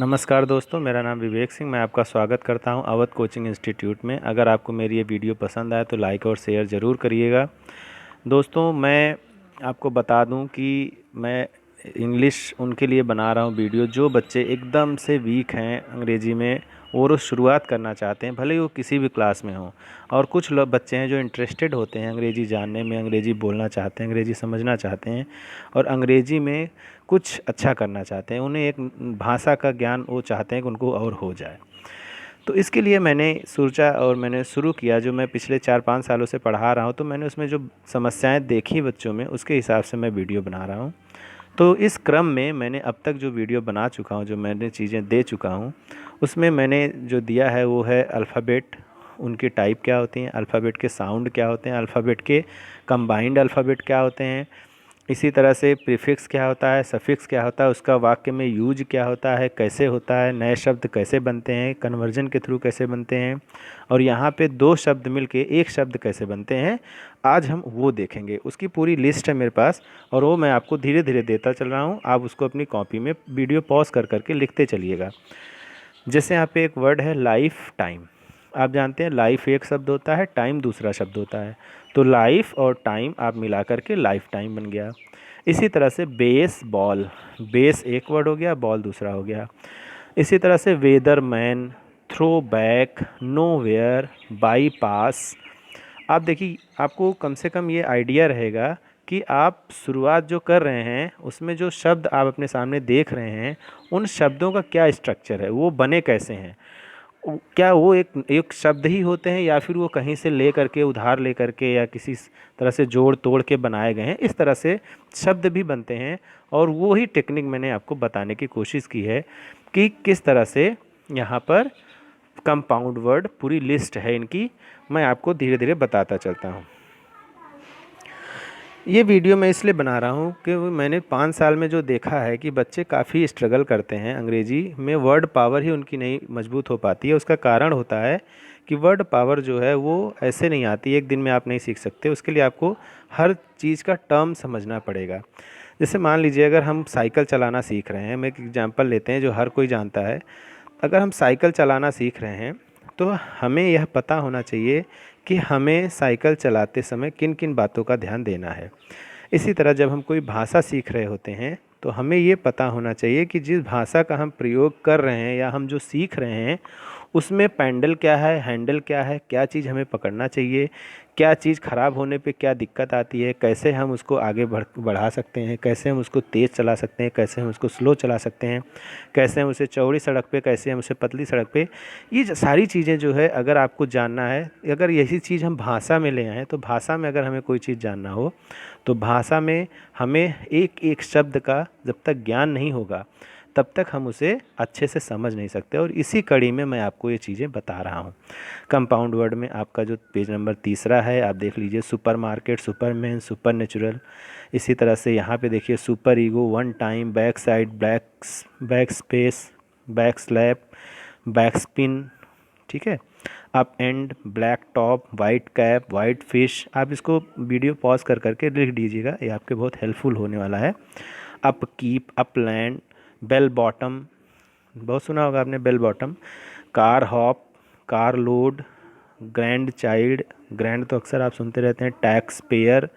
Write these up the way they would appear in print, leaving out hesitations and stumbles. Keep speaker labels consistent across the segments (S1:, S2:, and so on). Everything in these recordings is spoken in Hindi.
S1: नमस्कार दोस्तों, मेरा नाम विवेक सिंह। मैं आपका स्वागत करता हूं अवध कोचिंग इंस्टीट्यूट में। अगर आपको मेरी ये वीडियो पसंद आए तो लाइक और शेयर ज़रूर करिएगा। दोस्तों, मैं आपको बता दूं कि मैं इंग्लिश उनके लिए बना रहा हूं वीडियो जो बच्चे एकदम से वीक हैं अंग्रेज़ी में और वो शुरुआत करना चाहते हैं, भले ही वो किसी भी क्लास में हों। और कुछ लोग बच्चे हैं जो इंटरेस्टेड होते हैं अंग्रेज़ी जानने में, अंग्रेज़ी बोलना चाहते हैं, अंग्रेज़ी समझना चाहते हैं और अंग्रेज़ी में कुछ अच्छा करना चाहते हैं। उन्हें एक भाषा का ज्ञान वो चाहते हैं कि उनको और हो जाए। तो इसके लिए मैंने सोचा और मैंने शुरू किया, जो मैं पिछले 4-5 सालों से पढ़ा रहा हूँ, तो मैंने उसमें जो समस्याएं देखी बच्चों में, उसके हिसाब से मैं वीडियो बना रहा हूँ। तो इस क्रम में मैंने अब तक जो वीडियो बना चुका हूँ, जो मैंने चीज़ें दे चुका हूँ, उसमें मैंने जो दिया है वो है अल्फ़ाबेट, उनकी टाइप क्या होती हैं, अल्फ़ाबेट के साउंड क्या होते हैं, अल्फ़ाबेट के कंबाइंड अल्फ़ाबेट क्या होते हैं, इसी तरह से प्रीफिक्स क्या होता है, सफिक्स क्या होता है, उसका वाक्य में यूज क्या होता है, कैसे होता है, नए शब्द कैसे बनते हैं, कन्वर्जन के थ्रू कैसे बनते हैं, और यहाँ पे दो शब्द मिलके एक शब्द कैसे बनते हैं, आज हम वो देखेंगे। उसकी पूरी लिस्ट है मेरे पास और वो मैं आपको धीरे धीरे देता चल रहा हूँ। आप उसको अपनी कॉपी में वीडियो पॉज कर करके लिखते चलिएगा। जैसे यहाँ पे एक वर्ड है लाइफ टाइम। आप जानते हैं लाइफ एक शब्द होता है, टाइम दूसरा शब्द होता है। तो लाइफ और टाइम आप मिला करके लाइफ टाइम बन गया। इसी तरह से बेस बॉल, बेस एक वर्ड हो गया, बॉल दूसरा हो गया। इसी तरह से वेदरमैन, थ्रो बैक, नोवेयर, बाईपास। आप देखिए, आपको कम से कम ये आइडिया रहेगा कि आप शुरुआत जो कर रहे हैं उसमें जो शब्द आप अपने सामने देख रहे हैं, उन शब्दों का क्या स्ट्रक्चर है, वो बने कैसे हैं। क्या वो एक एक शब्द ही होते हैं या फिर वो कहीं से ले करके, उधार ले करके, या किसी तरह से जोड़ तोड़ के बनाए गए हैं। इस तरह से शब्द भी बनते हैं और वो ही टेक्निक मैंने आपको बताने की कोशिश की है कि किस तरह से यहाँ पर कंपाउंड वर्ड, पूरी लिस्ट है इनकी, मैं आपको धीरे धीरे बताता चलता हूँ। ये वीडियो मैं इसलिए बना रहा हूँ कि मैंने 5 साल में जो देखा है कि बच्चे काफ़ी स्ट्रगल करते हैं अंग्रेजी में, वर्ड पावर ही उनकी नहीं मजबूत हो पाती है। उसका कारण होता है कि वर्ड पावर जो है वो ऐसे नहीं आती, एक दिन में आप नहीं सीख सकते। उसके लिए आपको हर चीज़ का टर्म समझना पड़ेगा। जैसे मान लीजिए, अगर हम साइकिल चलाना सीख रहे हैं, हम एक एग्जांपल लेते हैं जो हर कोई जानता है। अगर हम साइकिल चलाना सीख रहे हैं तो हमें यह पता होना चाहिए कि हमें साइकिल चलाते समय किन किन बातों का ध्यान देना है। इसी तरह जब हम कोई भाषा सीख रहे होते हैं तो हमें ये पता होना चाहिए कि जिस भाषा का हम प्रयोग कर रहे हैं या हम जो सीख रहे हैं, उसमें पैडल क्या है, हैंडल क्या है, क्या चीज़ हमें पकड़ना चाहिए, क्या चीज़ ख़राब होने पे क्या दिक्कत आती है, कैसे हम उसको आगे बढ़ा सकते हैं, कैसे हम उसको तेज़ चला सकते हैं, कैसे हम उसको स्लो चला सकते हैं, कैसे हम उसे चौड़ी सड़क पे, कैसे हम उसे पतली सड़क पे। ये सारी चीज़ें जो है, अगर आपको जानना है, अगर यही चीज़ हम भाषा में ले आएँ, तो भाषा में अगर हमें कोई चीज़ जानना हो तो भाषा में हमें एक एक शब्द का जब तक ज्ञान नहीं होगा तब तक हम उसे अच्छे से समझ नहीं सकते। और इसी कड़ी में मैं आपको ये चीज़ें बता रहा हूँ। कंपाउंड वर्ड में आपका जो पेज नंबर 3 है, आप देख लीजिए, सुपरमार्केट, सुपरमैन, सुपर नेचुरल। इसी तरह से यहाँ पे देखिए, super ego, one time, back side, back space, back slap, back spin. ठीक है। Up end, black top, white cap, white fish. आप इसको वीडियो पॉज कर करके लिख दीजिएगा, ये आपके बहुत हेल्पफुल होने वाला है। Upkeep, upland, bell bottom, बहुत सुना होगा आपने bell bottom. Car hop, car load, grand child, grand तो अक्सर आप सुनते रहते हैं, टैक्स पेयर,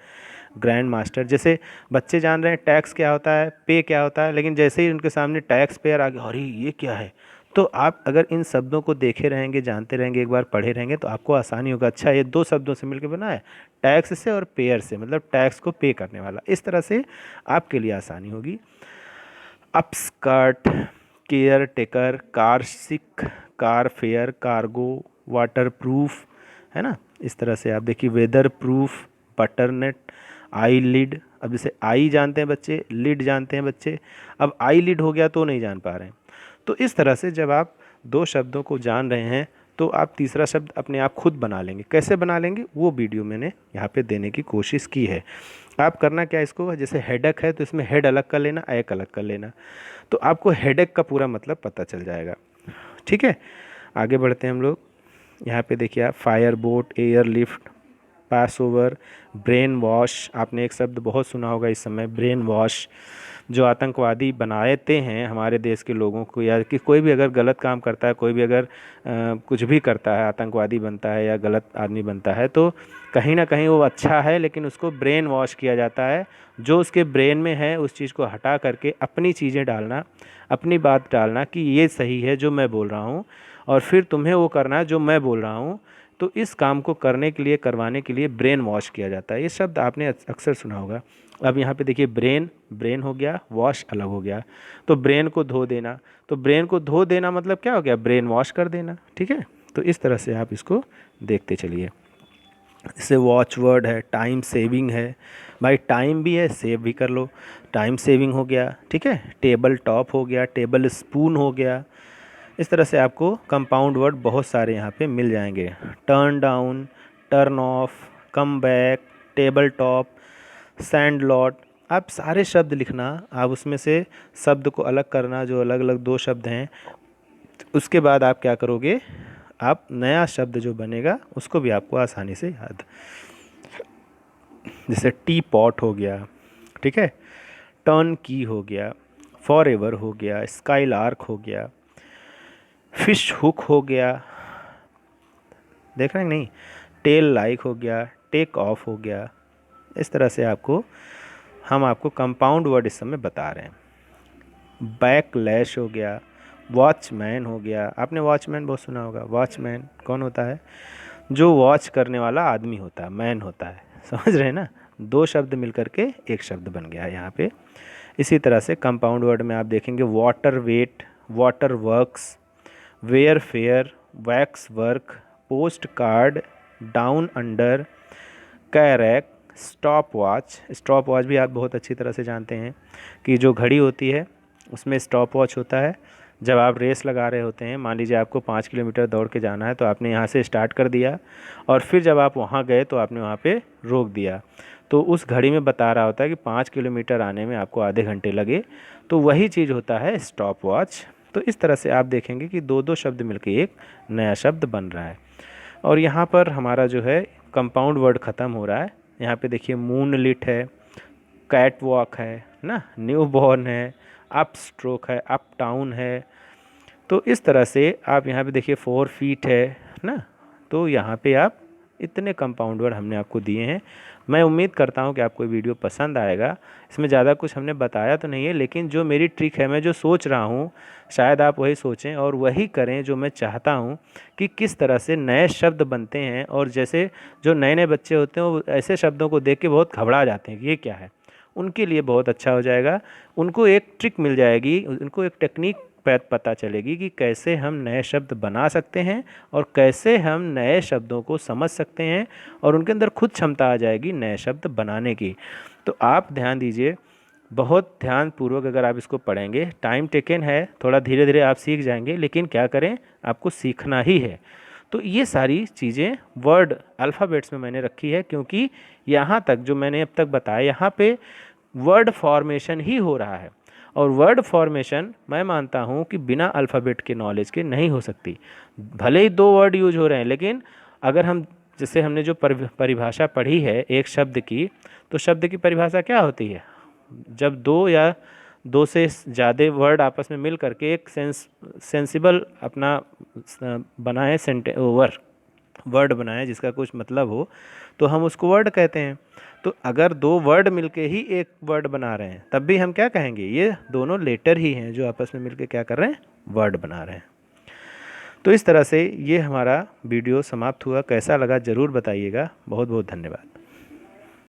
S1: ग्रैंड मास्टर। जैसे बच्चे जान रहे हैं टैक्स क्या होता है, पे क्या होता है, लेकिन जैसे ही उनके सामने टैक्स पेयर आ गया, अरे ये क्या है, तो आप अगर इन शब्दों को देखे रहेंगे, जानते रहेंगे, एक बार पढ़े रहेंगे, तो आपको आसानी होगा। अच्छा, ये दो शब्दों से मिलकर बना है, टैक्स से और पेयर से, मतलब टैक्स को पे करने वाला। इस तरह से आपके लिए आसानी होगी। Upskirt, caretaker, carsick, carfare, cargo, waterproof, है ना। इस तरह से आप देखिए, weatherproof, butternut, eyelid. अब जैसे आई जानते हैं बच्चे, लिड जानते हैं बच्चे, अब आई लिड हो गया तो नहीं जान पा रहे हैं। तो इस तरह से जब आप दो शब्दों को जान रहे हैं तो आप तीसरा शब्द अपने आप खुद बना लेंगे। कैसे बना लेंगे वो वीडियो मैंने यहाँ पे देने की कोशिश की है। आप करना क्या, इसको जैसे हेडक है तो इसमें हेड अलग कर लेना, एक अलग कर लेना, तो आपको हेडेक का पूरा मतलब पता चल जाएगा। ठीक है, आगे बढ़ते हैं हम लोग। यहाँ पे देखिए आप, फायर बोट, एयर लिफ्ट, पास ओवर, ब्रेन वॉश। आपने एक शब्द बहुत सुना होगा इस समय, ब्रेन वॉश। जो आतंकवादी बनाते हैं हमारे देश के लोगों को, या कि कोई भी अगर गलत काम करता है, कोई भी अगर कुछ भी करता है, आतंकवादी बनता है या गलत आदमी बनता है, तो कहीं ना कहीं वो अच्छा है, लेकिन उसको ब्रेन वॉश किया जाता है। जो उसके ब्रेन में है उस चीज़ को हटा करके अपनी चीज़ें डालना, अपनी बात डालना कि ये सही है जो मैं बोल रहा हूँ, और फिर तुम्हें वो करना है जो मैं बोल रहा हूँ। तो इस काम को करने के लिए, करवाने के लिए ब्रेन वॉश किया जाता है। ये शब्द आपने अक्सर सुना होगा। अब यहाँ पे देखिए, ब्रेन ब्रेन हो गया, वॉश अलग हो गया। तो ब्रेन को धो देना, तो ब्रेन को धो देना मतलब क्या हो गया, ब्रेन वॉश कर देना। ठीक है, तो इस तरह से आप इसको देखते चलिए। जैसे वॉच वर्ड है, टाइम सेविंग है, भाई टाइम भी है, सेव भी कर लो, टाइम सेविंग हो गया। ठीक है, टेबल टॉप हो गया, टेबल स्पून हो गया। इस तरह से आपको कंपाउंड वर्ड बहुत सारे यहाँ पे मिल जाएंगे। Turn down, turn off, come back, table top, sand lot. आप सारे शब्द लिखना, आप उसमें से शब्द को अलग करना, जो अलग अलग दो शब्द हैं। उसके बाद आप क्या करोगे, आप नया शब्द जो बनेगा उसको भी आपको आसानी से याद। जैसे टी पॉट हो गया, ठीक है, टर्न की हो गया, फॉर एवर हो गया, स्काई लार्क हो गया, फिश हुक हो गया, देख रहे हैं नहीं, टेल लाइक हो गया, टेक ऑफ हो गया। इस तरह से हम आपको कंपाउंड वर्ड इस समय बता रहे हैं। बैक लैश हो गया, वॉचमैन हो गया। आपने वॉचमैन बहुत सुना होगा। वॉचमैन कौन होता है, जो वॉच करने वाला आदमी होता है, मैन होता है। समझ रहे हैं ना, दो शब्द मिलकर के एक शब्द बन गया यहाँ पे। इसी तरह से कंपाउंड वर्ड में आप देखेंगे water wet, waterworks, warfare, waxwork, postcard, down under, carrack, stopwatch. Stopwatch भी आप बहुत अच्छी तरह से जानते हैं कि जो घड़ी होती है उसमें स्टॉप वॉच होता है। जब आप रेस लगा रहे होते हैं, मान लीजिए आपको 5 किलोमीटर दौड़ के जाना है, तो आपने यहाँ से स्टार्ट कर दिया और फिर जब आप वहाँ गए तो आपने वहाँ पे रोक दिया, तो उस घड़ी में बता रहा होता है कि 5 किलोमीटर आने में आपको आधे घंटे लगे। तो वही चीज़ होता है स्टॉप वॉच। तो इस तरह से आप देखेंगे कि दो दो शब्द मिलकर एक नया शब्द बन रहा है। और यहाँ पर हमारा जो है कंपाउंड वर्ड ख़त्म हो रहा है। यहाँ पे देखिए मून लिट है, कैट वॉक है ना, न्यू बॉर्न है, अप स्ट्रोक है, अप टाउन है। तो इस तरह से आप यहाँ पे देखिए 4 फीट है ना। तो यहाँ पे आप इतने कंपाउंड वर्ड हमने आपको दिए हैं। मैं उम्मीद करता हूँ कि आपको वीडियो पसंद आएगा। इसमें ज़्यादा कुछ हमने बताया तो नहीं है, लेकिन जो मेरी ट्रिक है, मैं जो सोच रहा हूँ, शायद आप वही सोचें और वही करें जो मैं चाहता हूँ कि किस तरह से नए शब्द बनते हैं। और जैसे जो नए नए बच्चे होते हैं वो ऐसे शब्दों को देख के बहुत घबरा जाते हैं कि ये क्या है, उनके लिए बहुत अच्छा हो जाएगा। उनको एक ट्रिक मिल जाएगी, उनको एक टेक्निक पता चलेगी कि कैसे हम नए शब्द बना सकते हैं और कैसे हम नए शब्दों को समझ सकते हैं, और उनके अंदर खुद क्षमता आ जाएगी नए शब्द बनाने की। तो आप ध्यान दीजिए, बहुत ध्यानपूर्वक अगर आप इसको पढ़ेंगे। टाइम टेकन है, थोड़ा धीरे धीरे आप सीख जाएंगे, लेकिन क्या करें, आपको सीखना ही है। तो ये सारी चीज़ें वर्ड अल्फ़ाबेट्स में मैंने रखी है, क्योंकि यहाँ तक जो मैंने अब तक बताया, यहाँ पे वर्ड फॉर्मेशन ही हो रहा है। और वर्ड फॉर्मेशन मैं मानता हूँ कि बिना अल्फ़ाबेट के नॉलेज के नहीं हो सकती। भले ही 2 वर्ड यूज हो रहे हैं, लेकिन अगर हम, जैसे हमने जो परिभाषा पढ़ी है एक शब्द की, तो शब्द की परिभाषा क्या होती है, जब 2 या 2 से ज़्यादा वर्ड आपस में मिल करके एक सेंसिबल अपना बनाए, वर्ड बनाए जिसका कुछ मतलब हो, तो हम उसको वर्ड कहते हैं। तो अगर 2 वर्ड मिलके ही एक वर्ड बना रहे हैं, तब भी हम क्या कहेंगे, ये दोनों लेटर ही हैं जो आपस में मिलके क्या कर रहे हैं, वर्ड बना रहे हैं। तो इस तरह से ये हमारा वीडियो समाप्त हुआ। कैसा लगा ज़रूर बताइएगा। बहुत बहुत धन्यवाद।